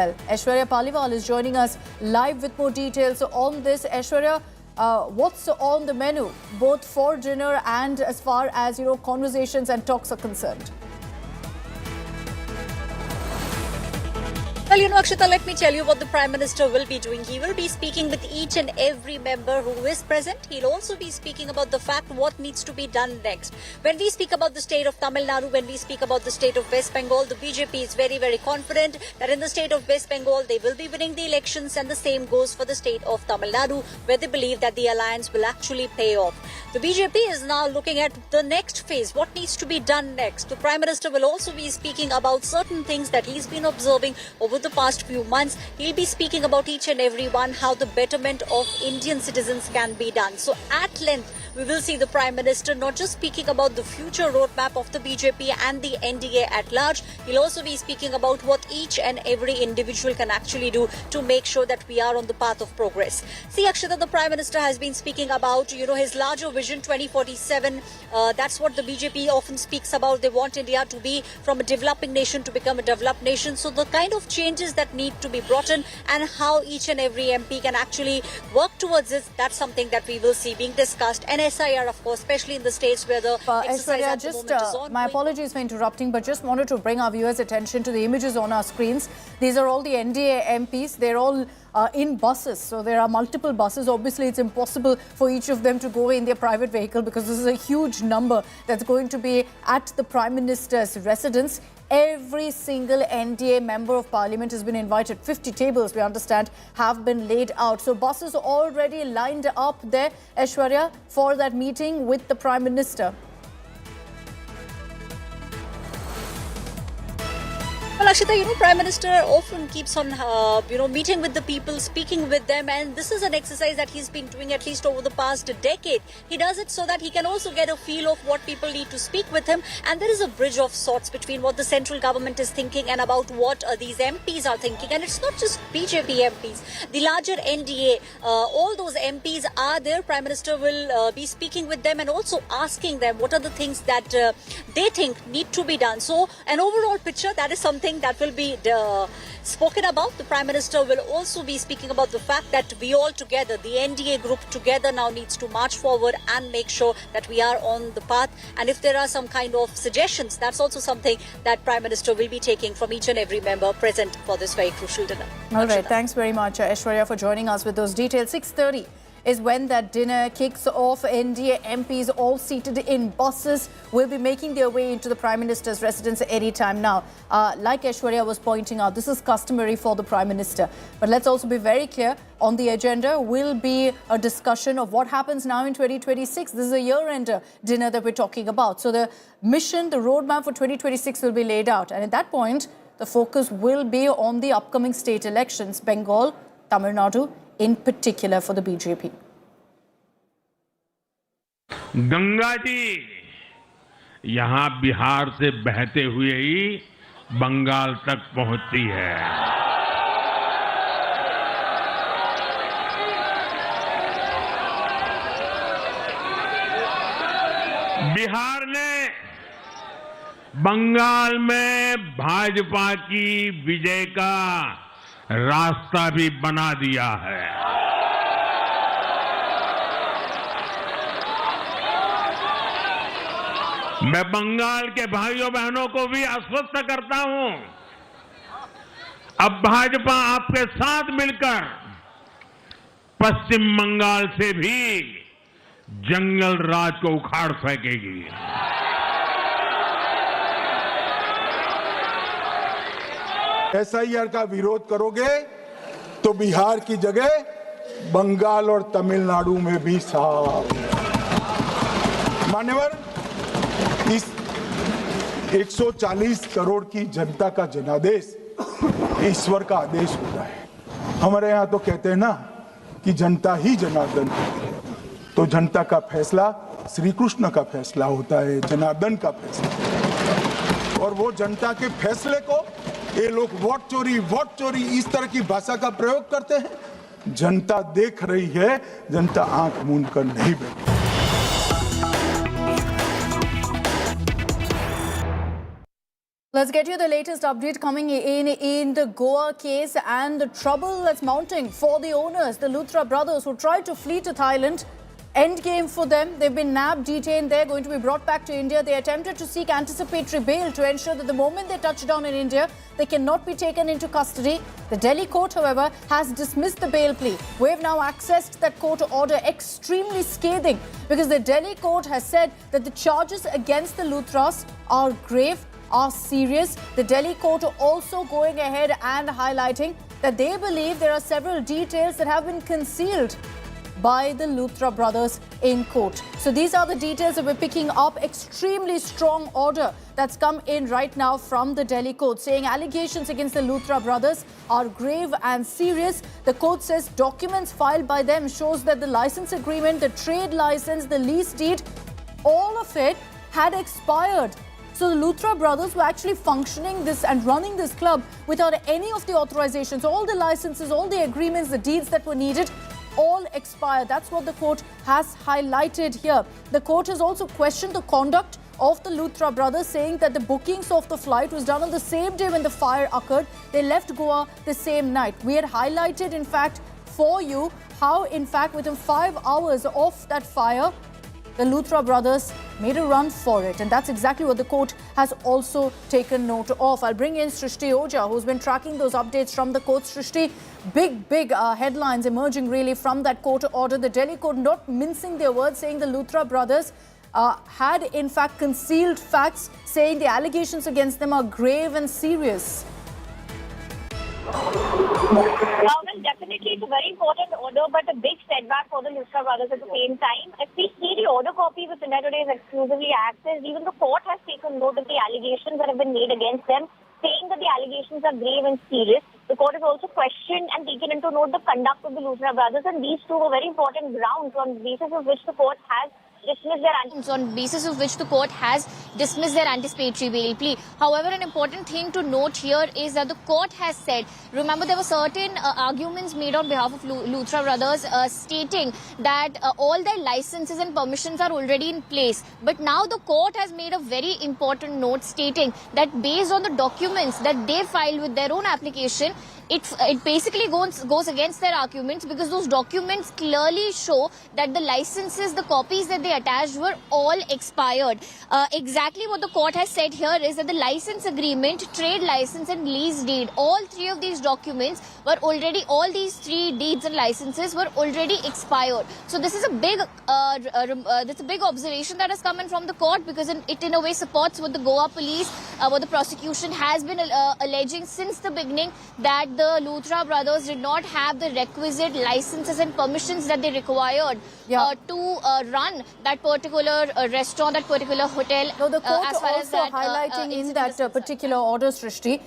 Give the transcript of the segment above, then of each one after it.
Well, Aishwarya Paliwal is joining us live with more details on this. Aishwarya, what's on the menu, both for dinner and as far as, conversations and talks are concerned? Well, Akshita, let me tell you what the Prime Minister will be doing. He will be speaking with each and every member who is present. He'll also be speaking about the fact what needs to be done next. When we speak about the state of Tamil Nadu, when we speak about the state of West Bengal, the BJP is very, very confident that in the state of West Bengal, they will be winning the elections, and the same goes for the state of Tamil Nadu, where they believe that the alliance will actually pay off. The BJP is now looking at the next phase, what needs to be done next. The Prime Minister will also be speaking about certain things that he's been observing over the past few months. He'll be speaking about each and every one, how the betterment of Indian citizens can be done. So at length, we will see the Prime Minister not just speaking about the future roadmap of the BJP and the NDA at large. He'll also be speaking about what each and every individual can actually do to make sure that we are on the path of progress. See, Akshita, the Prime Minister has been speaking about, his larger vision 2047. That's what the BJP often speaks about. They want India to be from a developing nation to become a developed nation. So the kind of changes that need to be brought in and how each and every MP can actually work towards it, that's something that we will see being discussed. And SIR, of course, especially in the states where the exercise at the moment is on. My apologies for interrupting, but just wanted to bring our viewers' attention to the images on our screens. These are all the NDA MPs. They're all in buses. So there are multiple buses. Obviously, it's impossible for each of them to go in their private vehicle because this is a huge number that's going to be at the Prime Minister's residence. Every single NDA member of Parliament has been invited. 50 tables, we understand, have been laid out. So buses are already lined up there, Aishwarya, for that meeting with the Prime Minister. Well, Akshita, Prime Minister often keeps on, meeting with the people, speaking with them, and this is an exercise that he's been doing at least over the past decade. He does it so that he can also get a feel of what people need to speak with him, and there is a bridge of sorts between what the central government is thinking and about what these MPs are thinking. And it's not just BJP MPs. The larger NDA, all those MPs are there. Prime Minister will be speaking with them and also asking them what are the things that they think need to be done. So an overall picture, that is something that will be spoken about. The Prime Minister will also be speaking about the fact that we all together, the NDA group together, now needs to march forward and make sure that we are on the path. And if there are some kind of suggestions, that's also something that Prime Minister will be taking from each and every member present for this very crucial dinner. All right, thanks very much, Aishwarya, for joining us with those details. 6:30 is when that dinner kicks off. NDA MPs all seated in buses will be making their way into the Prime Minister's residence any time now. Like Aishwarya was pointing out, this is customary for the Prime Minister. But let's also be very clear, on the agenda will be a discussion of what happens now in 2026. This is a year-end dinner that we're talking about. So the mission, the roadmap for 2026 will be laid out. And at that point, the focus will be on the upcoming state elections, Bengal, Tamil Nadu, in particular for the BJP. Ganga ji यहाँ बिहार से बहते हुए ही बंगाल तक पहुंचती है। बिहार ने बंगाल में भाजपा की विजय का रास्ता भी बना दिया है। मैं बंगाल के भाइयों बहनों को भी आश्वस्त करता हूं, अब भाजपा आपके साथ मिलकर पश्चिम बंगाल से भी जंगल राज को उखाड़ फेंकेगी। एसआईआर का विरोध करोगे तो बिहार की जगह बंगाल और तमिलनाडु में भी साफ। मान्यवर, इस 140 करोड़ की जनता का जनादेश ईश्वर का आदेश होता है। हमारे यहाँ तो कहते हैं ना कि जनता ही जनार्दन है, तो जनता का फैसला श्री कृष्ण का फैसला होता है, जनार्दन का फैसला। और वो जनता के फैसले को ये लोग वोट चोरी इस तरह की भाषा का प्रयोग करते हैं। जनता देख रही है, जनता आंख मूंद कर नहीं बैठी। Let's get you the latest update coming in the Goa case and the trouble that's mounting for the owners, the Luthra brothers who tried to flee to Thailand. Endgame for them. They've been nabbed, detained. They're going to be brought back to India. They attempted to seek anticipatory bail to ensure that the moment they touch down in India, they cannot be taken into custody. The Delhi court, however, has dismissed the bail plea. We've now accessed that court order, extremely scathing, because the Delhi court has said that the charges against the Luthras are grave, are serious. The Delhi court also going ahead and highlighting that they believe there are several details that have been concealed by the Luthra brothers in court. So these are the details that we're picking up. Extremely strong order that's come in right now from the Delhi court, saying allegations against the Luthra brothers are grave and serious. The court says documents filed by them shows that the license agreement, the trade license, the lease deed, all of it had expired. So the Luthra brothers were actually functioning this and running this club without any of the authorizations. All the licenses, all the agreements, the deeds that were needed, all expired. That's what the court has highlighted here. The court has also questioned the conduct of the Luthra brothers, saying that the bookings of the flight was done on the same day when the fire occurred. They left Goa the same night. We had highlighted, in fact, for you how, in fact, within 5 hours of that fire, the Luthra brothers made a run for it. And that's exactly what the court has also taken note of. I'll bring in Srishti Oja, who's been tracking those updates from the court. Srishti, big headlines emerging really from that court order. The Delhi court not mincing their words, saying the Luthra brothers had in fact concealed facts, saying the allegations against them are grave and serious. Well, definitely it's a very important order, but a big setback for the Luthra brothers at the same time. If we see the order copy which India Today is exclusively accessed, even the court has taken note of the allegations that have been made against them, saying that the allegations are grave and serious. The court has also questioned and taken into note the conduct of the Luthra brothers, and these two were very important grounds on the basis of which the court has dismissed their anticipatory bail plea. However, an important thing to note here is that the court has said, remember there were certain arguments made on behalf of Luthra brothers stating that all their licenses and permissions are already in place. But now the court has made a very important note stating that based on the documents that they filed with their own application, it basically goes against their arguments, because those documents clearly show that the licenses, the copies that they attached were all expired. Exactly what the court has said here is that the license agreement, trade license and lease deed, all three of these documents were already, all these three deeds and licenses were already expired. So this is a big observation that has come in from the court, because it in a way supports what the Goa police, what the prosecution has been alleging since the beginning, that the Luthra brothers did not have the requisite licenses and permissions that they required to run that particular restaurant, that particular hotel. No, the court as far also as that, highlighting in that particular order, Srishti,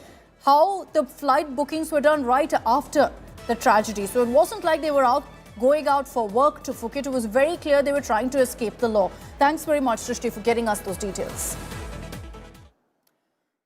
how the flight bookings were done right after the tragedy. So it wasn't like they were going out for work to Phuket. It was very clear they were trying to escape the law. Thanks very much, Srishti, for getting us those details.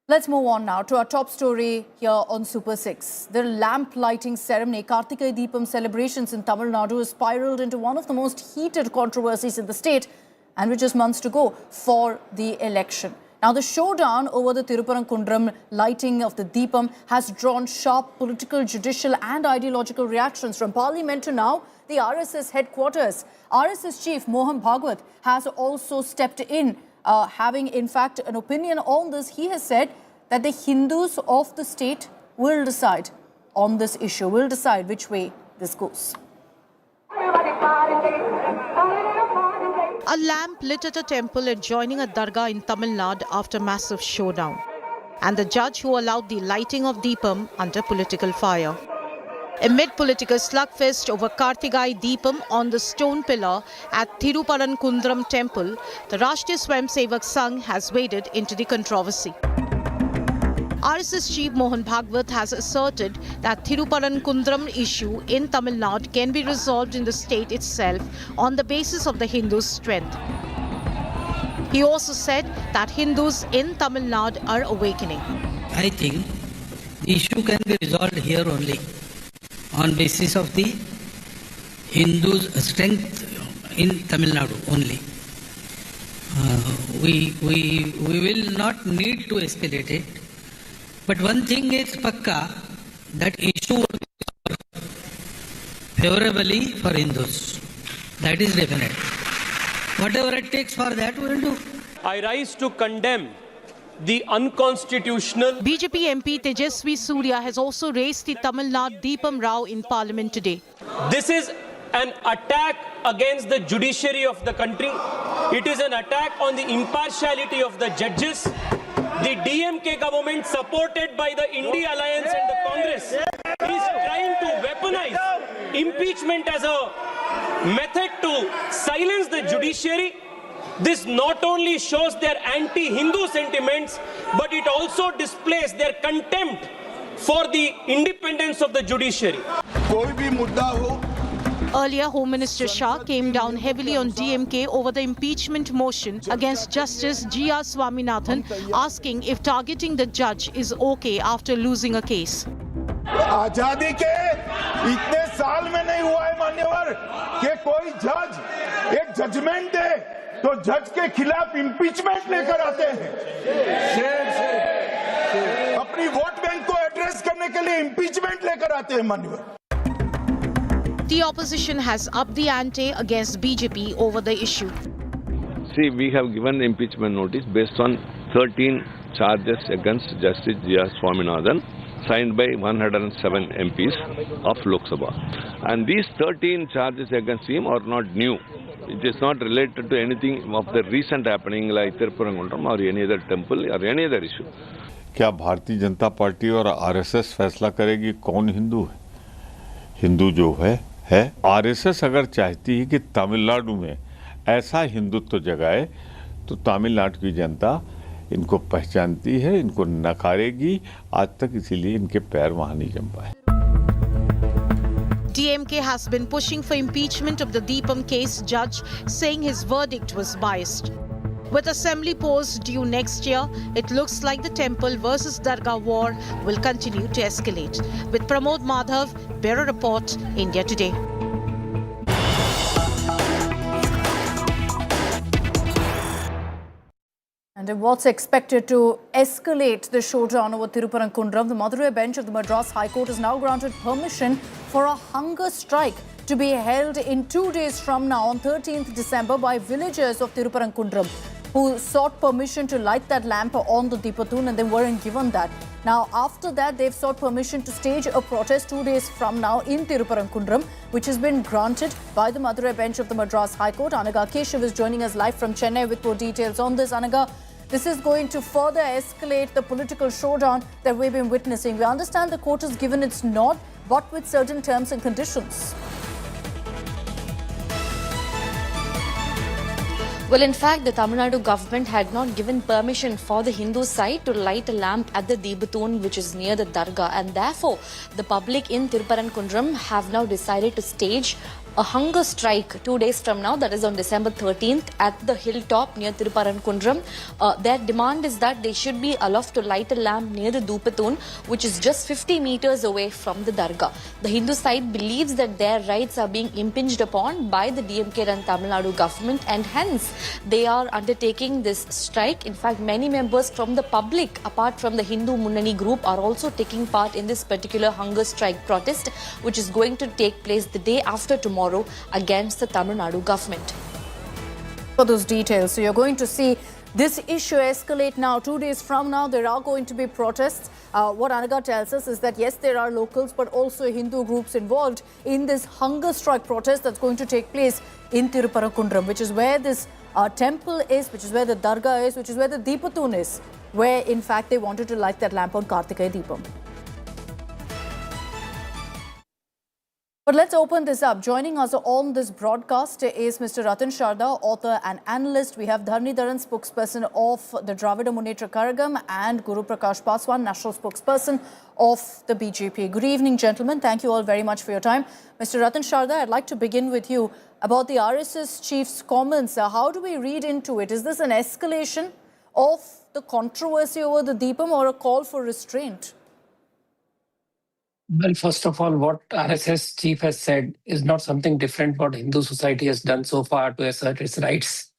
Let's move on now to our top story here on Super 6. The lamp lighting ceremony, Karthigai Deepam celebrations in Tamil Nadu, has spiraled into one of the most heated controversies in the state, and with just months to go for the election. Now, the showdown over the Thiruparankundram lighting of the Deepam has drawn sharp political, judicial and ideological reactions from Parliament to now the RSS headquarters. RSS chief Mohan Bhagwat has also stepped in, having in fact an opinion on this. He has said that the Hindus of the state will decide on this issue, will decide which way this goes. A lamp lit at a temple adjoining a Dargah in Tamil Nadu after massive showdown, and the judge who allowed the lighting of Deepam under political fire. Amid political slugfest over Karthigai Deepam on the stone pillar at Thiruparankundram temple, the Rashtriya Swayamsevak Sangh has waded into the controversy. RSS chief Mohan Bhagwat has asserted that Thiruparankundram issue in Tamil Nadu can be resolved in the state itself on the basis of the Hindus' strength. He also said that Hindus in Tamil Nadu are awakening. I think the issue can be resolved here only on basis of the Hindus' strength in Tamil Nadu only. We will not need to escalate it. But one thing is pakka, that issue will be favorably for Hindus. That is definite. Whatever it takes for that, we will do. I rise to condemn the unconstitutional. BJP MP Tejasvi Surya has also raised the Tamil Nadu Deepam row in Parliament today. This is an attack against the judiciary of the country. It is an attack on the impartiality of the judges. The DMK government, supported by the India Alliance and the Congress, is trying to weaponize impeachment as a method to silence the judiciary. This not only shows their anti-Hindu sentiments, but it also displays their contempt for the independence of the judiciary. Earlier, Home Minister Shah came down heavily on DMK over the impeachment motion against Justice G.R. Swaminathan, asking if targeting the judge is okay after losing a case. आजादी के इतने साल में नहीं हुआ है मान्यवर कि कोई जज एक जजमेंट दे तो जज के खिलाफ इंपीचमेंट लेकर आते हैं अपनी वोट बैंक को एड्रेस करने के लिए इंपीचमेंट लेकर आते हैं मान्यवर. The opposition has upped the ante against BJP over the issue. See, we have given impeachment notice based on 13 charges against Justice G.R. Swaminathan, signed by 107 MPs of Lok Sabha. And these 13 charges against him are not new. It is not related to anything of the recent happening like Thiruparankundram or any other temple or any other issue. क्या Bharatiya Janata party और RSS फैसला करेगी कौन हिंदू है? हिंदू जो है RSS अगर चाहती है कि तमिलनाडु में ऐसा हिंदुत्व जगाए तो तमिलनाडु की जनता इनको पहचानती है, इनको नकारेगी. आज तक इसीलिए इनके पैर वहां नहीं जम पाए. DMK has been pushing for impeachment of the Deepam case judge, saying his verdict was biased. With assembly polls due next year, it looks like the temple versus Dargah war will continue to escalate. With Pramod, Madhav, Bureau Report, India Today. And in what's expected to escalate the showdown over Thiruparankundram, the Madurai bench of the Madras High Court has now granted permission for a hunger strike to be held in 2 days from now on 13th December by villagers of Thiruparankundram who sought permission to light that lamp on the Deepathoon and they weren't given that. Now, after that, they've sought permission to stage a protest 2 days from now in Thiruparankundram, which has been granted by the Madurai bench of the Madras High Court. Anaga Keshav is joining us live from Chennai with more details on this. Anaga, this is going to further escalate the political showdown that we've been witnessing. We understand the court has given its nod, but with certain terms and conditions. Well, in fact, the Tamil Nadu government had not given permission for the Hindu side to light a lamp at the Deepathoon, which is near the Dargah. And therefore, the public in Thiruparankundram have now decided to stage a hunger strike 2 days from now, that is on December 13th, at the hilltop near Thiruparankundram. Their demand is that they should be allowed to light a lamp near the Deepathoon, which is just 50 meters away from the Dargah. The Hindu side believes that their rights are being impinged upon by the DMK and Tamil Nadu government, and hence they are undertaking this strike. In fact, many members from the public, apart from the Hindu Munnani group, are also taking part in this particular hunger strike protest, which is going to take place the day after tomorrow against the Tamil Nadu government. For those details, so you're going to see this issue escalate now. 2 days from now, there are going to be protests. What Anaga tells us is that yes, there are locals, but also Hindu groups involved in this hunger strike protest that's going to take place in Thiruparankundram, which is where this temple is, which is where the Dargah is, which is where the Deepathoon is, where in fact they wanted to light that lamp on Karthigai Deepam. But let's open this up. Joining us on this broadcast is Mr. Ratan Sharda, author and analyst. We have Dharni Dharan, spokesperson of the Dravida Munnetra Karagam, and Guru Prakash Paswan, national spokesperson of the BJP. Good evening, gentlemen. Thank you all very much for your time. Mr. Ratan Sharda, I'd like to begin with you about the RSS chief's comments. How do we read into it? Is this an escalation of the controversy over the Deepam or a call for restraint? Well, first of all, what RSS chief has said is not something different what Hindu society has done so far to assert its rights.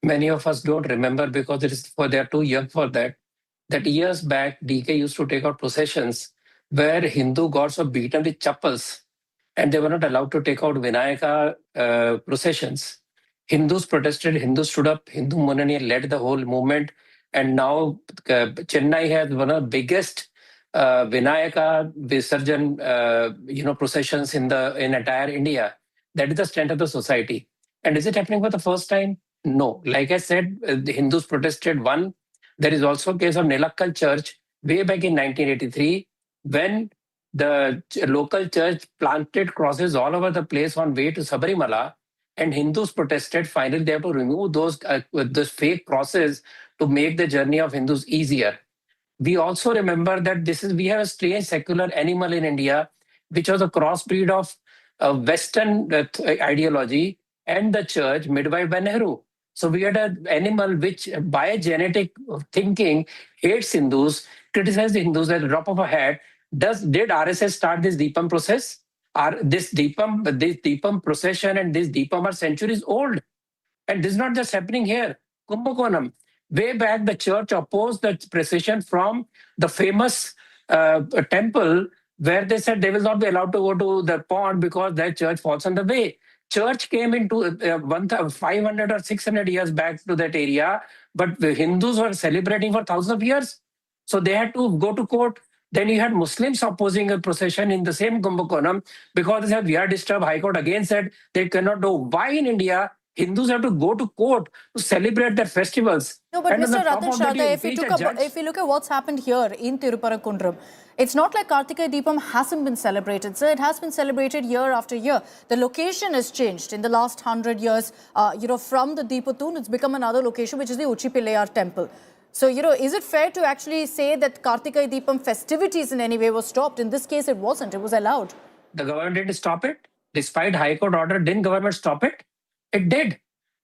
Many of us don't remember because they are too young for that. that years back, DK used to take out processions where Hindu gods were beaten with chappals and they were not allowed to take out Vinayaka processions. Hindus protested, Hindus stood up, Hindu Munani led the whole movement. And now Chennai has one of the biggest Vinayaka Visarjan processions in entire India. That is the strength of the society. And is it happening for the first time? No. Like I said, the Hindus protested. One, there is also a case of Nelakkal Church way back in 1983 when the local church planted crosses all over the place on way to Sabarimala, and Hindus protested. Finally, they have to remove those fake crosses to make the journey of Hindus easier. We also remember that we have a strange secular animal in India, which was a crossbreed of Western ideology and the church, midwife by Nehru. So we had an animal which, by genetic thinking, hates Hindus, criticizes Hindus at the drop of a hat. Did RSS start this Deepam process? This Deepam procession and this Deepam are centuries old. And this is not just happening here. Kumbakonam. Way back, the church opposed the procession from the famous temple where they said they will not be allowed to go to the pond because their church falls on the way. Church came into 500 or 600 years back to that area, but the Hindus were celebrating for thousands of years. So they had to go to court. Then you had Muslims opposing a procession in the same Kumbakonam because they said, we are disturbed. High Court again said they cannot do. Why in India Hindus have to go to court to celebrate their festivals? No, but Mr. Ratan Shraddha, if you look at what's happened here in Thiruparankundram, it's not like Karthigai Deepam hasn't been celebrated. Sir, it has been celebrated year after year. The location has changed in the last 100 years. From the Deepatun, it's become another location, which is the Uchipillayar temple. So, is it fair to actually say that Karthigai Deepam festivities in any way were stopped? In this case, it wasn't. It was allowed. The government didn't stop it. Despite High Court order, didn't government stop it? It did.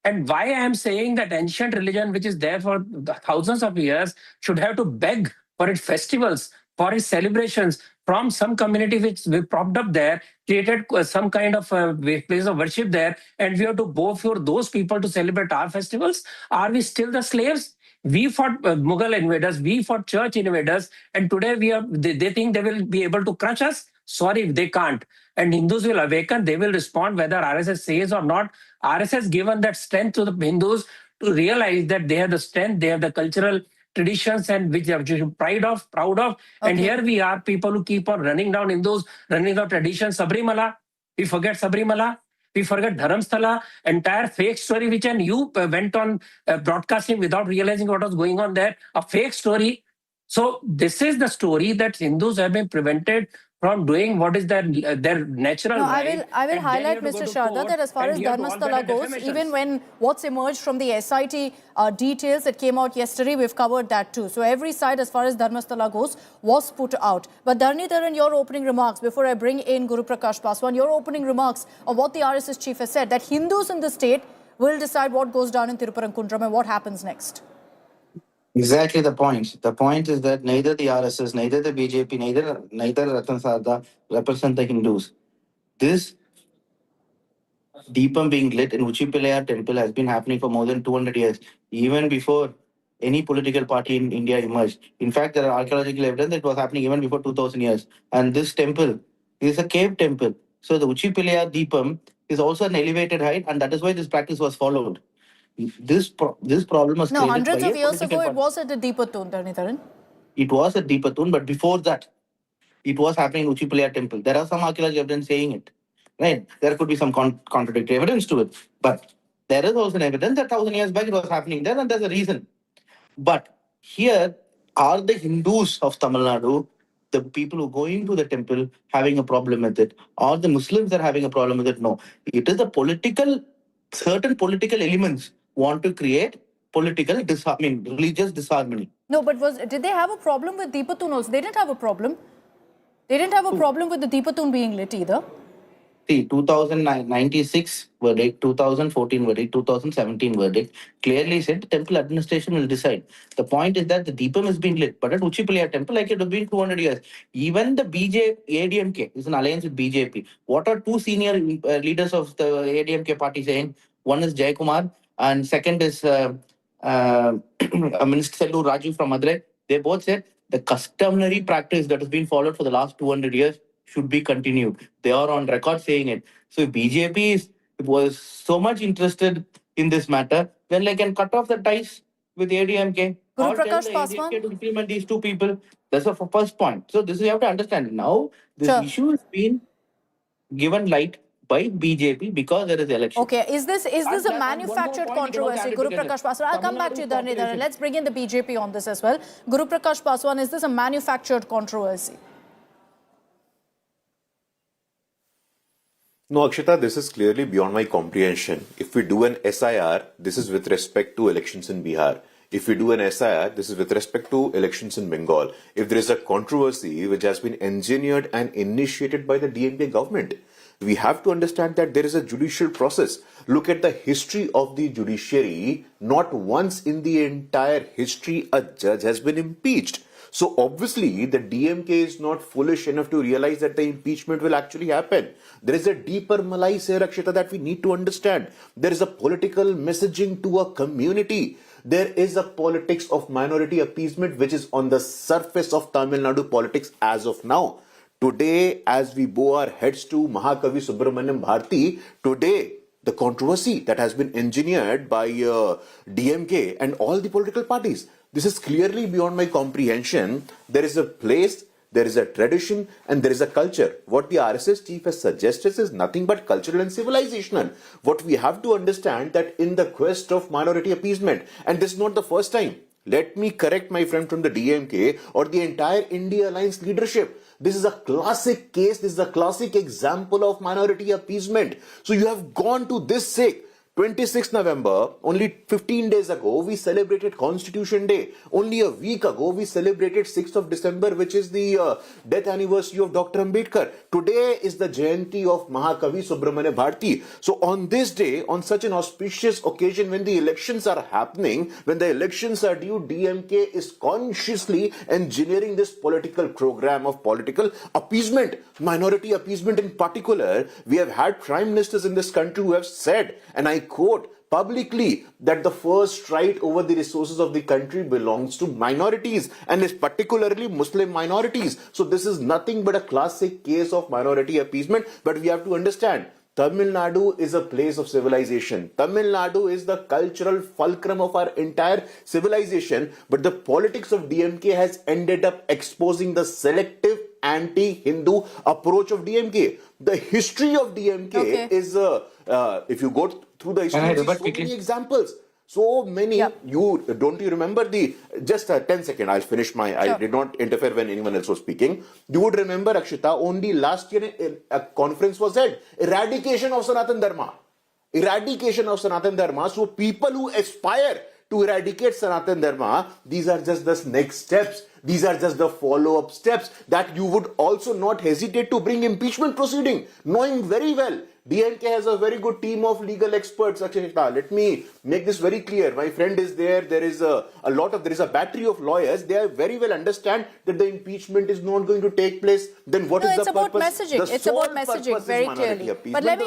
And why I am saying that ancient religion, which is there for thousands of years, should have to beg for its festivals, for its celebrations from some community which we propped up there, created some kind of place of worship there, and we have to bow for those people to celebrate our festivals? Are we still the slaves? We fought Mughal invaders, we fought church invaders, and today they think they will be able to crush us? Sorry, they can't. And Hindus will awaken, they will respond whether RSS says or not. RSS given that strength to the Hindus to realize that they have the strength, they have the cultural traditions and which they are proud of. Okay. And here we are, people who keep on running down Hindus, running down traditions. Sabrimala, we forget Sabrimala. We forget Dharamsthala, entire fake story which you went on broadcasting without realizing what was going on there. A fake story. So this is the story that Hindus have been prevented from doing what is their natural right. I will highlight, Mr. Shraddha, that as far as Dharmasthala goes, even when what's emerged from the SIT details that came out yesterday, we've covered that too. So every side as far as Dharmasthala goes was put out. But Dharnidharan, your opening remarks, before I bring in Guru Prakash Paswan, your opening remarks on what the RSS chief has said, that Hindus in the state will decide what goes down in Thiruparankundram and what happens next. Exactly the point. The point is that neither the RSS, neither the BJP, neither Ratan Shraddha represent the Hindus. This Deepam being lit in Uchipillayar temple has been happening for more than 200 years, even before any political party in India emerged. In fact, there are archaeological evidence that it was happening even before 2000 years. And this temple is a cave temple. So the Uchipillayar Deepam is also an elevated height, and that is why this practice was followed. This problem was created hundreds of years ago, it was at the Deepatun, Dharnidharan. It was at Deepatun, but before that, it was happening in Uchipillayar temple. There are some archaeological evidence saying it. Right? There could be some contradictory evidence to it. But there is also evidence that 1,000 years back it was happening there, and there's a reason. But here are the Hindus of Tamil Nadu, the people who go into the temple, having a problem with it, or the Muslims are having a problem with it? No. It is certain political elements want to create religious disharmony. No, but did they have a problem with Deepatun also? They didn't have a problem. They didn't have a problem with the Deepatun being lit either. See, 2096 verdict, 2014 verdict, 2017 verdict clearly said the temple administration will decide. The point is that the Deepam has been lit, but at Uchipillayar temple, like it has been 200 years. Even the ADMK is an alliance with BJP. What are two senior leaders of the ADMK party saying? One is Jay Kumar, and second is Minister Raju from Madurai. They both said the customary practice that has been followed for the last 200 years should be continued. They are on record saying it. So if BJP was so much interested in this matter, then they can cut off the ties with ADMK or tell the ADMK to implement these two people. That's the first point. So this you have to understand. Now this issue has been given light by BJP because there is election. Okay, is this a manufactured controversy? Guru Prakash Paswan, I'll come back to you, Dharani. Let's bring in the BJP on this as well. Guru Prakash Paswan, is this a manufactured controversy? No, Akshita, this is clearly beyond my comprehension. If we do an SIR, this is with respect to elections in Bihar. If we do an SIR, this is with respect to elections in Bengal. If there is a controversy which has been engineered and initiated by the DMK government, we have to understand that there is a judicial process. Look at the history of the judiciary. Not once in the entire history a judge has been impeached. So obviously the DMK is not foolish enough to realize that the impeachment will actually happen. There is a deeper malice here, Akshita, that we need to understand. There is a political messaging to a community. There is a politics of minority appeasement which is on the surface of Tamil Nadu politics as of now. Today, as we bow our heads to Mahakavi Subramaniam Bharati, today the controversy that has been engineered by DMK and all the political parties, this is clearly beyond my comprehension. There is a place, there is a tradition, and there is a culture. What the RSS chief has suggested is nothing but cultural and civilizational. What we have to understand that in the quest of minority appeasement, and this is not the first time, let me correct my friend from the DMK or the entire India Alliance leadership. This is a classic case, this is a classic example of minority appeasement. So you have gone to this sake. 26th November, only 15 days ago, we celebrated Constitution Day. Only a week ago, we celebrated 6th of December, which is the death anniversary of Dr. Ambedkar. Today is the Jayanti of Mahakavi Subramania Bharati. So on this day, on such an auspicious occasion when the elections are happening, when the elections are due, DMK is consciously engineering this political program of political appeasement, minority appeasement in particular. We have had prime ministers in this country who have said, and I quote publicly, that the first right over the resources of the country belongs to minorities, and is particularly Muslim minorities. So this is nothing but a classic case of minority appeasement. But we have to understand, Tamil Nadu is a place of civilization. Tamil Nadu is the cultural fulcrum of our entire civilization. But the politics of DMK has ended up exposing the selective anti-Hindu approach of DMK. The history of DMK is, if you go through the history, so many examples. So many, you remember just 10 seconds, I'll finish I did not interfere when anyone else was speaking. You would remember, Akshita, only last year a conference was held, eradication of Sanatan Dharma. Eradication of Sanatan Dharma. So people who aspire to eradicate Sanatan Dharma, these are just the next steps. These are just the follow-up steps that you would also not hesitate to bring impeachment proceeding, knowing very well DMK has a very good team of legal experts. Akshita, let me make this very clear. My friend is there. There is a battery of lawyers. They very well understand that the impeachment is not going to take place. Then what is the purpose? It's about messaging very clearly. But let me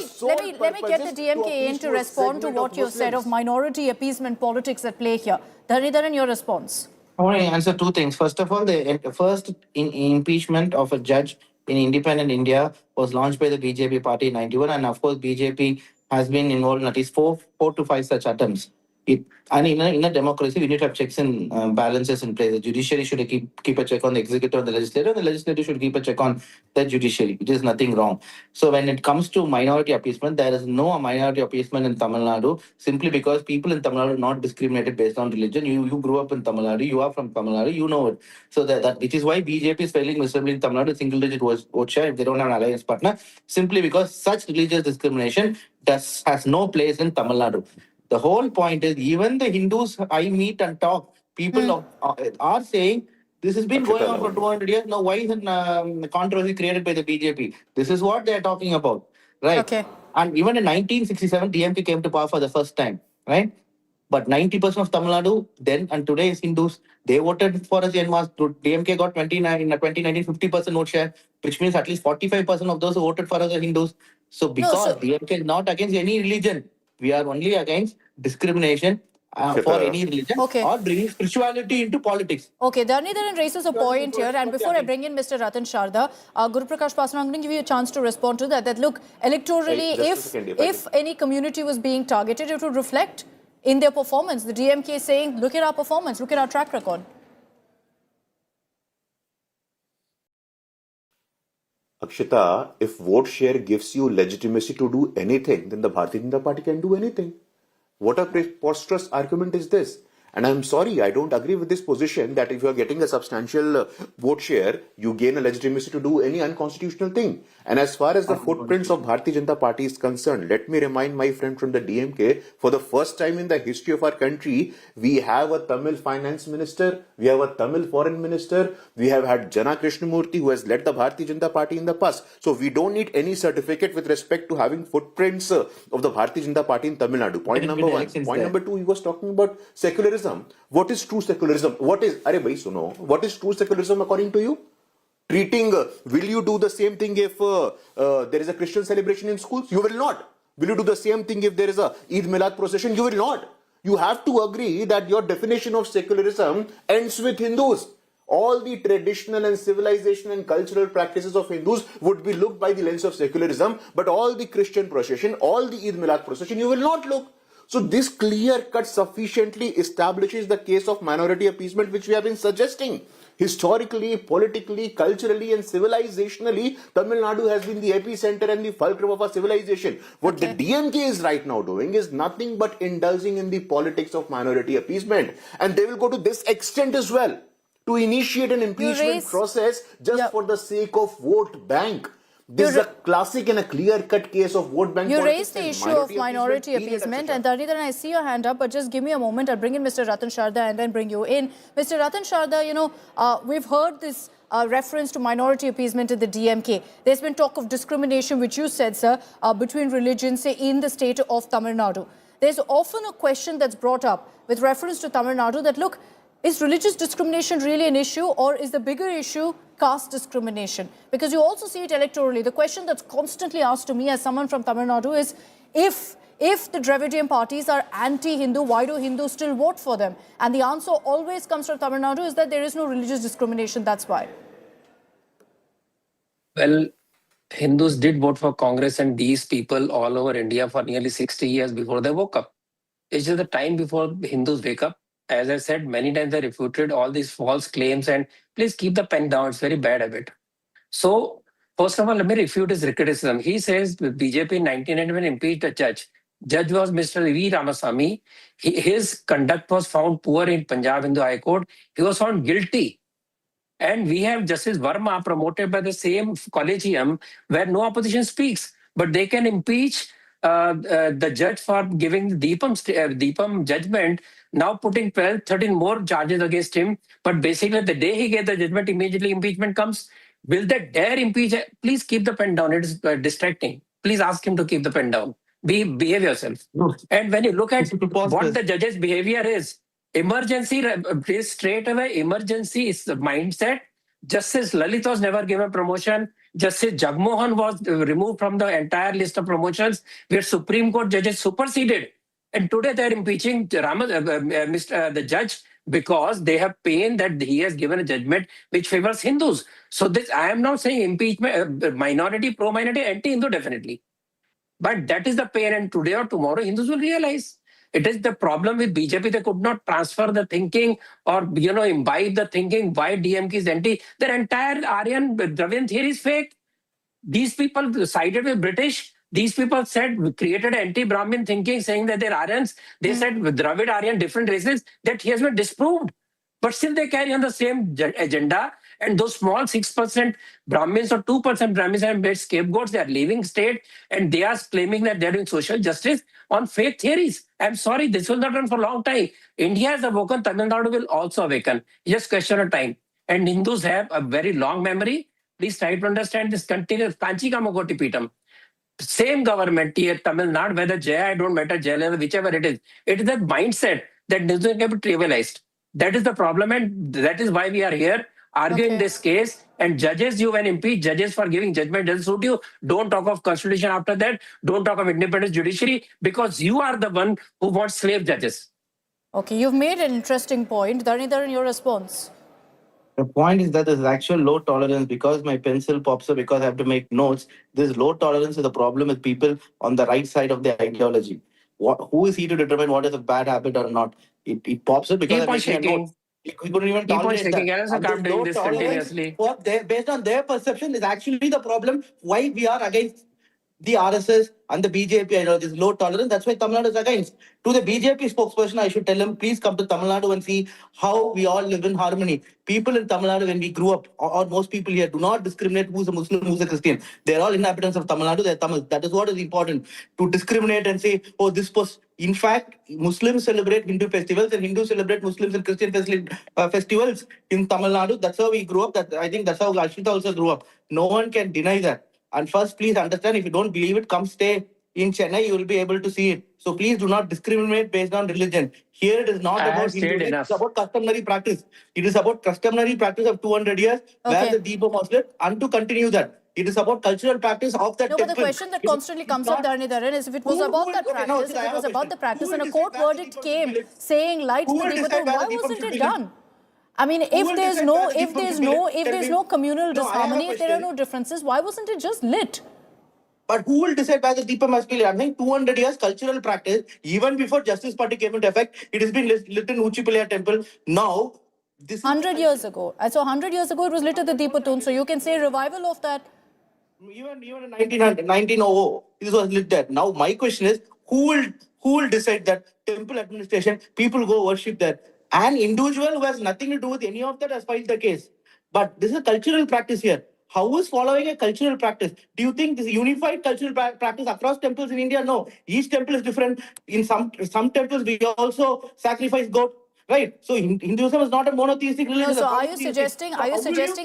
get the DMK in to respond to what you've said of minority appeasement politics at play here. Dharanidharan, your response. I want to answer two things. First of all, the first impeachment of a judge in independent India was launched by the BJP party in 91, and of course BJP has been involved in at least four to five such attempts. And in a democracy, we need to have checks and balances in place. The judiciary should keep a check on the executive and the legislature, and the legislature should keep a check on the judiciary, which is nothing wrong. So when it comes to minority appeasement, there is no minority appeasement in Tamil Nadu, simply because people in Tamil Nadu are not discriminated based on religion. You grew up in Tamil Nadu, you are from Tamil Nadu, you know it. So that it is why BJP is failing miserably in Tamil Nadu, single-digit vote share if they don't have an alliance partner, simply because such religious discrimination has no place in Tamil Nadu. The whole point is, even the Hindus I meet and talk, people are saying, this has been going on for 200 years. Now, why isn't controversy created by the BJP? This is what they are talking about, right? Okay. And even in 1967, DMK came to power for the first time, right? But 90% of Tamil Nadu then and today is Hindus. They voted for us en masse. DMK got 2019 50% vote share, which means at least 45% of those who voted for us are Hindus. So because DMK is not against any religion, we are only against discrimination for any religion or bringing spirituality into politics. Okay, Dhanidharan raises a point here, and before I bring in Mr. Ratan Sharda, Guru Prakash Paswan, I'm going to give you a chance to respond to that. That look, electorally, if any community was being targeted, it would reflect in their performance. The DMK is saying, look at our performance, look at our track record. Akshita, if vote share gives you legitimacy to do anything, then the Bharatiya Janata Party can do anything. What a preposterous argument is this? And I'm sorry, I don't agree with this position that if you're getting a substantial vote share, you gain a legitimacy to do any unconstitutional thing. And as far as the footprints of Bharatiya Janata Party is concerned, let me remind my friend from the DMK, for the first time in the history of our country, we have a Tamil finance minister, we have a Tamil foreign minister, we have had Jana Krishnamurthy who has led the Bharatiya Janata Party in the past. So we don't need any certificate with respect to having footprints of the Bharatiya Janata Party in Tamil Nadu. Point number one. Point number two, he was talking about secularism. What is true secularism? What is true secularism according to you? Treating, will you do the same thing if there is a Christian celebration in schools? You will not. Will you do the same thing if there is a Eid Milad procession? You will not. You have to agree that your definition of secularism ends with Hindus. All the traditional and civilization and cultural practices of Hindus would be looked by the lens of secularism, but all the Christian procession, all the Eid Milad procession, you will not look. So this clear cut sufficiently establishes the case of minority appeasement which we have been suggesting. Historically, politically, culturally and civilizationally, Tamil Nadu has been the epicenter and the fulcrum of our civilization. What the DMK is right now doing is nothing but indulging in the politics of minority appeasement. And they will go to this extent as well, to initiate an impeachment process just for the sake of vote bank. This is a classic and a clear-cut case of vote bank You politics. raised the issue of minority appeasement, and Dhanidharan, I see your hand up, but just give me a moment. I'll bring in Mr. Ratan Sharda and then bring you in. Mr. Ratan Sharda, you know, we've heard this reference to minority appeasement in the DMK. There's been talk of discrimination, which you said, sir, between religions, say, in the state of Tamil Nadu. There's often a question that's brought up with reference to Tamil Nadu that, look, is religious discrimination really an issue, or is the bigger issue caste discrimination? Because you also see it electorally. The question that's constantly asked to me as someone from Tamil Nadu is, if the Dravidian parties are anti-Hindu, why do Hindus still vote for them? And the answer always comes from Tamil Nadu is that there is no religious discrimination, that's why. Well, Hindus did vote for Congress and these people all over India for nearly 60 years before they woke up. It's just the time before Hindus wake up. As I said, many times I refuted all these false claims, and please keep the pen down. It's very bad habit. So, first of all, let me refute his criticism. He says BJP in 1991 impeached a judge. Judge was Mr. V. Ramaswamy. His conduct was found poor in Punjab Hindu High Court. He was found guilty. And we have Justice Verma promoted by the same collegium where no opposition speaks. But they can impeach the judge for giving the Deepam judgment, now putting 12, 13 more charges against him. But basically, the day he gave the judgment, immediately impeachment comes. Will they dare impeach? Please keep the pen down. It is distracting. Please ask him to keep the pen down. Behave yourself. No. And when you look at what the judge's behavior is, emergency, straight away, emergency is the mindset. Justice Lalit was never given promotion. Justice Jagmohan was removed from the entire list of promotions, where Supreme Court judges superseded. And today they're impeaching the judge because they have pain that he has given a judgment which favors Hindus. So this, I am not saying impeachment, minority, pro-minority, anti-Hindu definitely. But that is the pain, and today or tomorrow Hindus will realize. It is the problem with BJP. They could not transfer the thinking or, imbibe the thinking why DMK is anti. Their entire Aryan Dravidian theory is fake. These people sided with British. These people created anti-Brahmin thinking, saying that they're Aryans. They said Dravid, Aryan, different races. That has been disproved. But still they carry on the same agenda. And those small 6% Brahmins or 2% Brahmins have made scapegoats. They are leaving state and they are claiming that they're doing social justice on fake theories. I'm sorry, this will not run for a long time. India has awoken, Tamil Nadu will also awaken. Just question of time. And Hindus have a very long memory. Please try to understand this continuous Kanchi Kamagoti Pitam. Same government here, Tamil Nadu, whether Jaya, I don't matter, Jaya, whichever it is that mindset that doesn't get trivialized. That is the problem, and that is why we are here arguing this case. And judges, you when impeach judges for giving judgment doesn't suit you. Don't talk of constitution after that. Don't talk of independent judiciary, because you are the one who wants slave judges. Okay, you've made an interesting point. Dhanidharan, your response? The point is that there's actual low tolerance because my pencil pops up because I have to make notes. This low tolerance is the problem with people on the right side of the ideology. Who is he to determine what is a bad habit or not? It pops up because Keep I'm on making a shaking. note. We couldn't even Keep on tolerate shaking. that. And also And come this doing low this tolerance, continuously. based on their perception, is actually the problem why we are against the RSS and the BJP ideology. Is low tolerance. That's why Tamil Nadu is against. To the BJP spokesperson, I should tell him, please come to Tamil Nadu and see how we all live in harmony. People in Tamil Nadu, when we grew up, or most people here, do not discriminate who's a Muslim, who's a Christian. They're all inhabitants of Tamil Nadu. They're Tamil. That is what is important. To discriminate and say, oh, this was. In fact, Muslims celebrate Hindu festivals and Hindus celebrate Muslims and Christian festivals in Tamil Nadu. That's how we grew up. I think that's how Akshita also grew up. No one can deny that. And first, please understand, if you don't believe it, come stay in Chennai, you will be able to see it. So please do not discriminate based on religion. Here it is not I have about stayed Hinduism, enough. it's about customary practice. It is about customary practice of 200 years where the Deepam was lit, and to continue that. It is about cultural practice of that No, temple. but the question that constantly comes up, Dhanidharan, is if it was about that practice, if it was about the practice and a court verdict came saying light the Deepam, why wasn't it done? I mean, if there's no communal disharmony, if there are no differences, why wasn't it just lit? But who will decide why the Deepam must be lit? I'm saying 200 years cultural practice, even before Justice Party came into effect, it has been lit in Uchipalaya temple. Now, this is 100 years ago. So 100 years ago, it was lit at the Deepatun. So you can say revival of that. Even in 1900, this was lit there. Now, my question is, who will decide that? Temple administration, people go worship there. An individual who has nothing to do with any of that has filed the case. But this is a cultural practice here. How is following a cultural practice? Do you think this is unified cultural practice across temples in India? No. Each temple is different. In some temples, we also sacrifice goat. Right. So Hinduism is not a monotheistic religion. No, so are you suggesting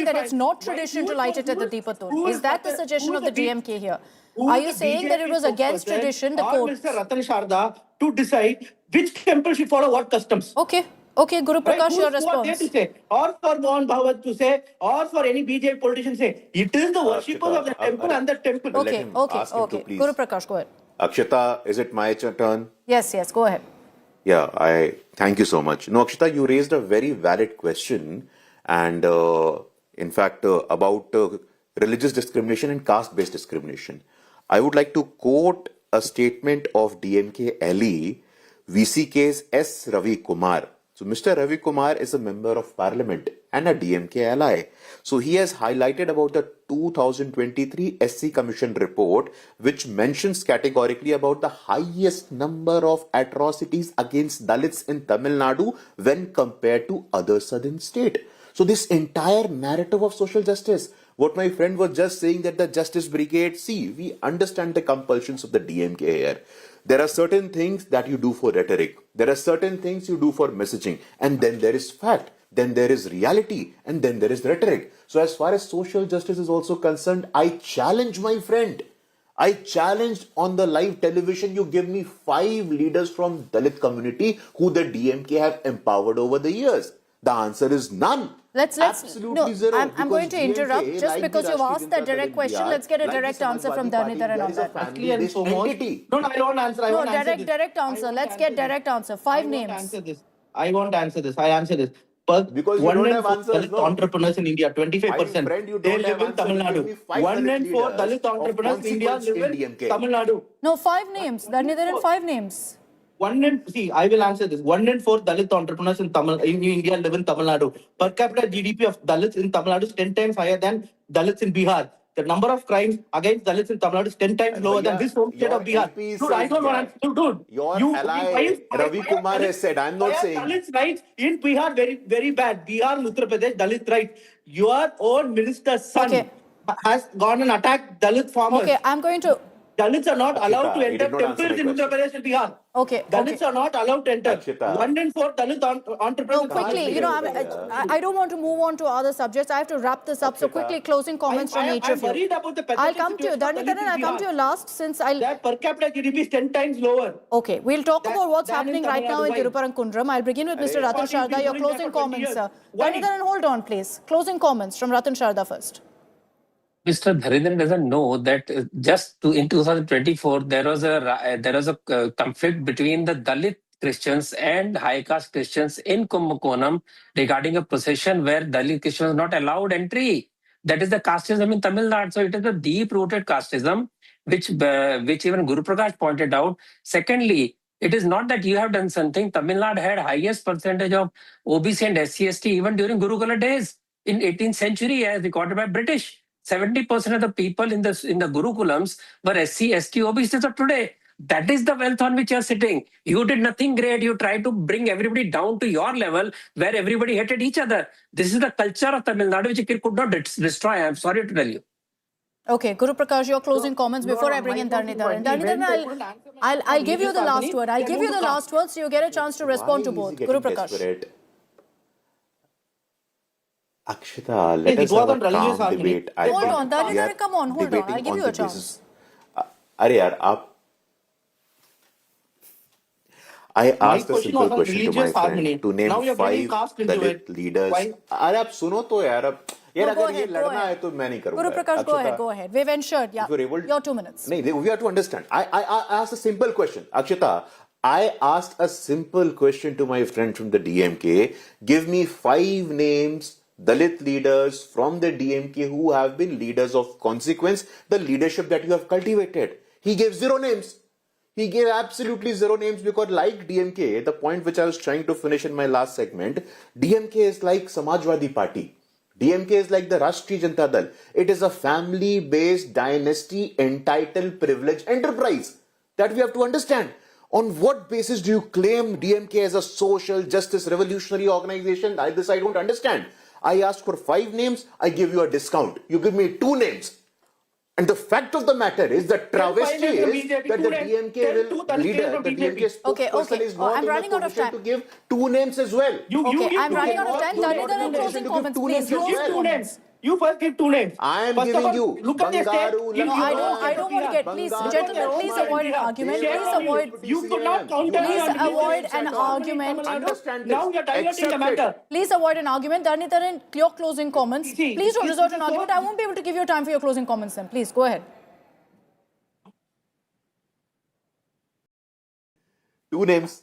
that it's not tradition to light it at the Deepatun? Is that the suggestion of the DMK here? Are you saying that it was against tradition, the court? Mr. Ratan Sharda to decide which temple should follow what customs? Okay. Okay, Guru Prakash, your response. What they to say, or for Mohan Bhagwat to say, or for any BJP politician to say, it is the worshippers of the temple and the temple. Okay. Guru Prakash, go ahead. Akshita, is it my turn? Yes, go ahead. Yeah, I thank you so much. No, Akshita, you raised a very valid question, and in fact, about religious discrimination and caste-based discrimination. I would like to quote a statement of DMK LE, VCK's S. Ravi Kumar. So, Mr. Ravi Kumar is a member of parliament and a DMK ally. So, he has highlighted about the 2023 SC Commission report, which mentions categorically about the highest number of atrocities against Dalits in Tamil Nadu when compared to other southern states. So, this entire narrative of social justice, what my friend was just saying, that the Justice Brigade, see, we understand the compulsions of the DMK here. There are certain things that you do for rhetoric. There are certain things you do for messaging. And then there is fact. Then there is reality. And then there is rhetoric. So as far as social justice is also concerned, I challenge my friend. I challenged on the live television, you give me 5 leaders from Dalit community who the DMK have empowered over the years. The answer is none. Absolutely zero. I'm going to interrupt just because you've asked that direct question. Let's get a direct answer from Dhanidharan on that. No, I don't answer. No, direct answer. Let's get direct answer. 5 names. I won't answer this. I answer this. Because you don't have answers, Dalit entrepreneurs in India, 25%. They live in Tamil Nadu. 1 in 4 Dalit entrepreneurs in India live in Tamil Nadu. No, 5 names. Dhanidharan, 5 names. I will answer this. 1 in 4 Dalit entrepreneurs in India live in Tamil Nadu. Per capita GDP of Dalits in Tamil Nadu is 10 times higher than Dalits in Bihar. The number of crimes against Dalits in Tamil Nadu is 10 times lower than this home state of Bihar. Dude, I don't want to. Dude, your ally Ravi Kumar has said, I'm not saying. Dalits rights in Bihar very, very bad. Bihar and Uttar Pradesh, Dalit rights. Your own minister's son has gone and attacked Dalit farmers. Okay, I'm going to. Dalits are not allowed to enter temples in Uttar Pradesh and Bihar. Okay. Dalits are not allowed to enter. 1 in 4 Dalit entrepreneurs. No, quickly, I don't want to move on to other subjects. I have to wrap this up. So quickly, closing comments from each of you. I'm worried about the I'll come to you. Dhanidharan, I'll come to you last since I'll... That per capita GDP is 10 times lower. Okay, we'll talk about what's happening right now in Thiruparankundram. I'll begin with Mr. Ratan Sharda. Your closing comments, sir. Dhanidharan, hold on, please. Closing comments from Ratan Sharda first. Mr. Dharidhan doesn't know that in 2024 there was a conflict between the Dalit Christians and high caste Christians in Kumbakonam regarding a procession where Dalit Christians not allowed entry. That is the casteism in Tamil Nadu. So it is a deep-rooted casteism, which even Guru Prakash pointed out. Secondly, it is not that you have done something. Tamil Nadu had highest percentage of OBC and SC/ST even during Gurukula days in 18th century, as recorded by British. 70% of the people in the Gurukulams were SC, ST, OBCs of today. That is the wealth on which you are sitting. You did nothing great. You tried to bring everybody down to your level where everybody hated each other. This is the culture of Tamil Nadu, which you could not destroy. I am sorry to tell you. Okay, Guru Prakash, your closing comments before I bring in Dharnidharan. Dharnidharan, I'll give you the last word. I'll give you the last word so you get a chance to respond to both. Guru Prakash. Akshita, let us have a calm debate. Hold on, Dharnidharan, come on, hold on. I'll give you a chance. Arey yaar, I asked a simple question to my friend to name 5 Dalit leaders. अरे आप सुनो तो यार यार अगर ये लड़ना है तो मैं नहीं करूँगा. Guru Prakash, go ahead. We've ensured, yeah. Your 2 minutes. नहीं, we have to understand. I asked a simple question. Akshita, I asked a simple question to my friend from the DMK. Give me 5 names, Dalit leaders from the DMK who have been leaders of consequence, the leadership that you have cultivated. He gave 0 names. He gave absolutely 0 names because like DMK, the point which I was trying to finish in my last segment, DMK is like Samajwadi Party. DMK is like the Rashtriya Janata Dal. It is a family-based dynasty entitled privileged enterprise that we have to understand. On what basis do you claim DMK as a social justice revolutionary organization? This I don't understand. I asked for 5 names, I give you a discount. You give me 2 names. And the fact of the matter is that travesty is that the DMK leader, the DMK spokesperson is not in a position to give 2 names as well. Okay, I'm running out of time. Dharnidharan, closing comments, please. You give 2 names. You first give 2 names. I am giving you. Look at the state. No, I don't want to get. Please, gentlemen, please avoid an argument. Please avoid. You could not counter. Please avoid an argument. Now you're diverting the matter. Please avoid an argument. Dharnidharan, your closing comments. Please don't resort to an argument. I won't be able to give you time for your closing comments then. Please, go ahead. 2 names.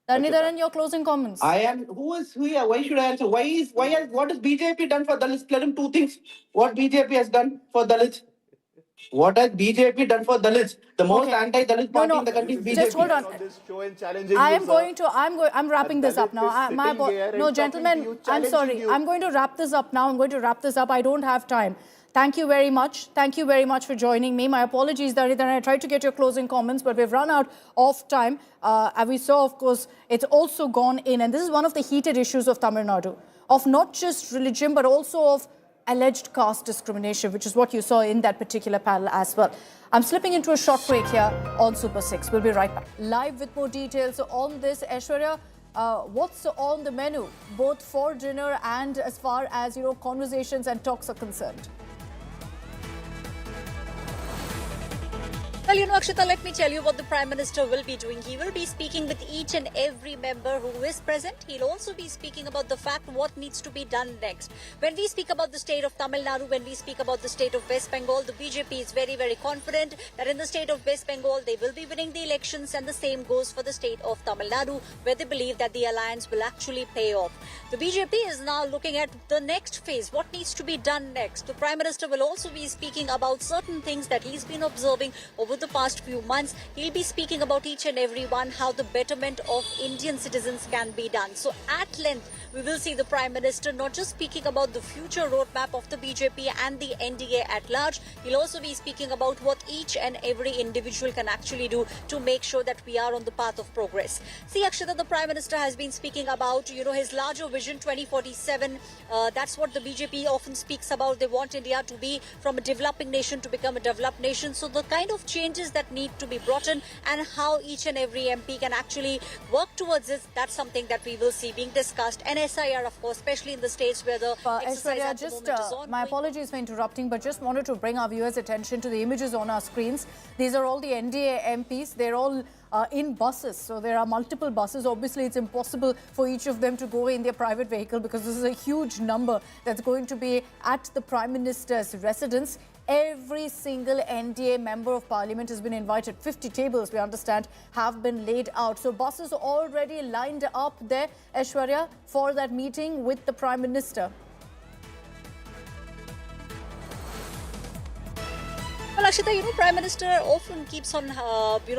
Dharnidharan, your closing comments. I am. Who is here? Why should I answer? What has BJP done for Dalits? Tell him 2 things. What BJP has done for Dalits? What has BJP done for Dalits? The most anti-Dalit party in the country is BJP. Just hold on. I'm wrapping this up now. No, gentlemen, I'm sorry. I'm going to wrap this up now. I don't have time. Thank you very much. Thank you very much for joining me. My apologies, Dharnidharan. I tried to get your closing comments, but we've run out of time. And we saw, of course, it's also gone in. And this is one of the heated issues of Tamil Nadu, of not just religion, but also of alleged caste discrimination, which is what you saw in that particular panel as well. I'm slipping into a short break here on Super 6. We'll be right back. Live with more details on this. Aishwarya, what's on the menu, both for dinner and as far as, conversations and talks are concerned? Well, Akshita, let me tell you what the Prime Minister will be doing. He will be speaking with each and every member who is present. He'll also be speaking about the fact what needs to be done next. When we speak about the state of Tamil Nadu, when we speak about the state of West Bengal, the BJP is very, very confident that in the state of West Bengal, they will be winning the elections, and the same goes for the state of Tamil Nadu, where they believe that the alliance will actually pay off. The BJP is now looking at the next phase, what needs to be done next. The Prime Minister will also be speaking about certain things that he's been observing over the past few months. He'll be speaking about each and every one, how the betterment of Indian citizens can be done. So at length, we will see the Prime Minister not just speaking about the future roadmap of the BJP and the NDA at large. He'll also be speaking about what each and every individual can actually do to make sure that we are on the path of progress. See, Akshita, the Prime Minister has been speaking about, his larger vision 2047. That's what the BJP often speaks about. They want India to be from a developing nation to become a developed nation. So the kind of changes that need to be brought in and how each and every MP can actually work towards it, that's something that we will see being discussed. And SIR, of course, especially in the states where the exercise at the moment is on. My apologies for interrupting, but just wanted to bring our viewers' attention to the images on our screens. These are all the NDA MPs. They're all in buses. So there are multiple buses. Obviously, it's impossible for each of them to go in their private vehicle because this is a huge number that's going to be at the Prime Minister's residence. every single NDA member of parliament has been invited. 50 tables, we understand, have been laid out. So buses are already lined up there, Aishwarya, for that meeting with the Prime Minister. Well, Akshita, Prime Minister often keeps on,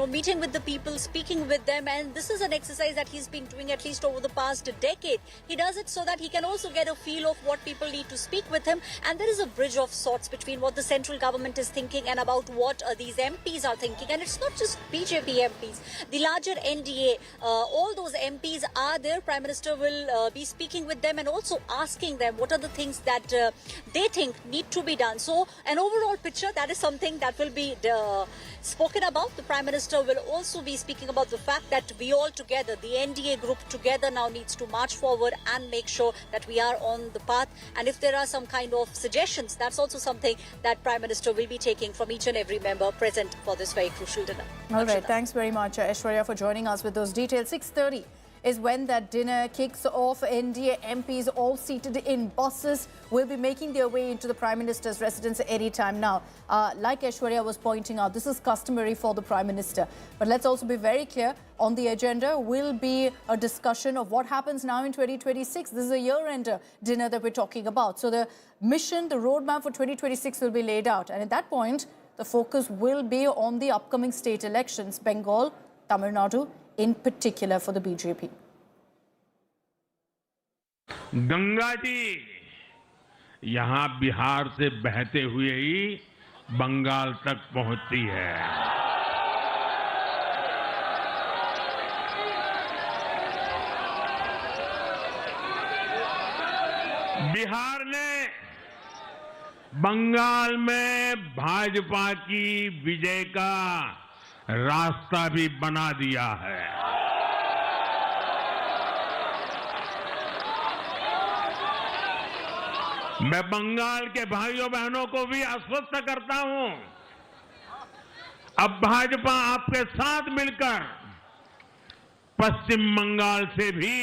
meeting with the people, speaking with them, and this is an exercise that he's been doing at least over the past decade. He does it so that he can also get a feel of what people need to speak with him, and there is a bridge of sorts between what the central government is thinking and about what these MPs are thinking. And it's not just BJP MPs. The larger NDA, all those MPs are there. Prime Minister will be speaking with them and also asking them what are the things that they think need to be done. So an overall picture, that is something that will be spoken about. The Prime Minister will also be speaking about the fact that we all together, the NDA group together, now needs to march forward and make sure that we are on the path. And if there are some kind of suggestions, that's also something that Prime Minister will be taking from each and every member present for this very crucial dinner. All right, thanks very much, Aishwarya, for joining us with those details. 6:30 is when that dinner kicks off. NDA MPs, all seated in buses, will be making their way into the Prime Minister's residence any time now. Like Aishwarya was pointing out, this is customary for the Prime Minister. But let's also be very clear, on the agenda will be a discussion of what happens now in 2026. This is a year-end dinner that we're talking about. So the mission, the roadmap for 2026 will be laid out. And at that point, the focus will be on the upcoming state elections, Bengal, Tamil Nadu, in particular for the BJP. Ganga ji यहाँ बिहार से बहते हुए ही बंगाल तक पहुंचती है। बिहार ने बंगाल में भाजपा की विजय का रास्ता भी बना दिया है। मैं बंगाल के भाइयों बहनों को भी आश्वस्त करता हूं, अब भाजपा आपके साथ मिलकर पश्चिम बंगाल से भी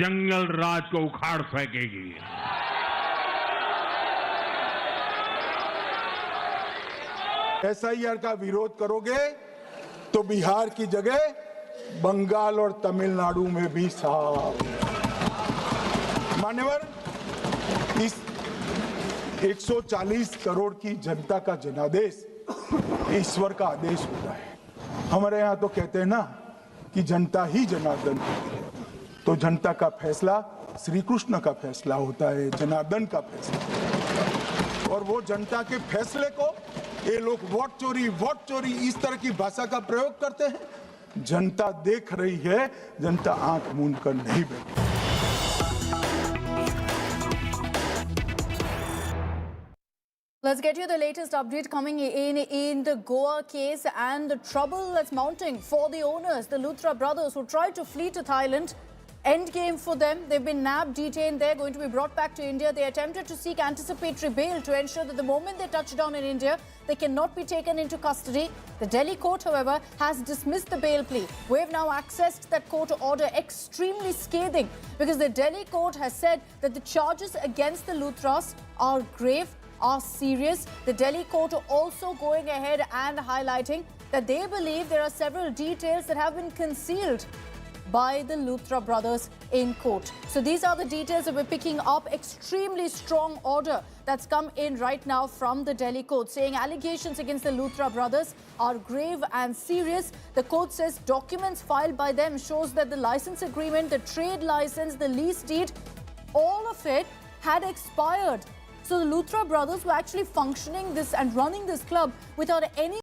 जंगल राज को उखाड़ फेंकेगी। एसआईआर का विरोध करोगे तो बिहार की जगह बंगाल और तमिलनाडु में भी साफ। मान्यवर, इस 140 करोड़ की जनता का जनादेश ईश्वर का आदेश होता है। हमारे यहाँ तो कहते हैं ना कि जनता ही जनार्दन है, तो जनता का फैसला श्री कृष्ण का फैसला होता है, जनार्दन का फैसला। और वो जनता के फैसले को ये लोग वोट चोरी इस तरह की भाषा का प्रयोग करते हैं। जनता देख रही है, जनता आंख मूंद कर नहीं बैठी। Let's get you the latest update coming in the Goa case and the trouble that's mounting for the owners, the Luthra brothers who tried to flee to Thailand. Endgame for them. They've been nabbed, detained. They're going to be brought back to India. They attempted to seek anticipatory bail to ensure that the moment they touch down in India, they cannot be taken into custody. The Delhi court, however, has dismissed the bail plea. We've now accessed that court order, extremely scathing, because the Delhi court has said that the charges against the Luthras are grave, are serious. The Delhi court also going ahead and highlighting that they believe there are several details that have been concealed by the Luthra brothers in court. So these are the details that we're picking up. Extremely strong order that's come in right now from the Delhi court, saying allegations against the Luthra brothers are grave and serious. The court says documents filed by them shows that the license agreement, the trade license, the lease deed, all of it had expired. So the Luthra brothers were actually functioning this and running this club without any